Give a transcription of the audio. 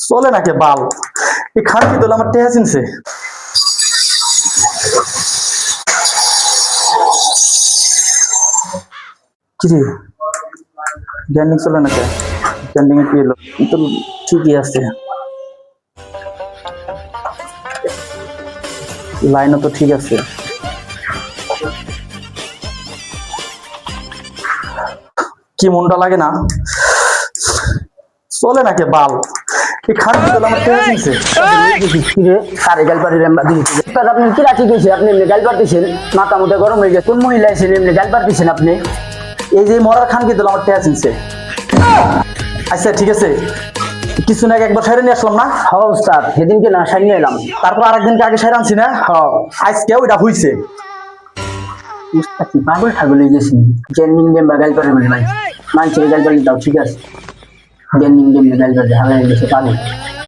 চলে নাকি বাল এই খান কি দল আমার টেহা চিনছে কিরে গ্যান্ডিং চলে নাকি গ্যান্ডিং এ কি এলো তো ঠিকই আছে লাইনও তো ঠিক আছে কি মনটা লাগে না চলে নাকি বাল এই খান কি দল আমার টেহা চিনছে সারে গাল পাড়ি আমরা দিয়েছি আপনি কি রাখি গেছে আপনি এমনি গাল পাড়তেছেন মাথা মুঠে গরম হয়ে গেছে কোন মহিলা এসে এমনি গাল পাড়তেছেন আপনি এই যে মরার খান কি দল আমার টেহা চিনছে আচ্ছা ঠিক আছে কিছু না একবার সাইরে নিয়ে আসলাম না হ্যাঁ উস্তাদ সেদিনকে না সাইনে এলাম তারপর আরেকদিনকে আগে সাইরে আনছি না হ্যাঁ আজকে ওইটা হইছে উস্তাদ কি পাগল ঠাগল হয়ে গেছি জেনিং গেম বা গাল পাড়ে বলে ভাই মানুষের গাল পাড়ি দাও ঠিক আছে জেনিং গেম গাল পাড়ে হারাই গেছে পাগল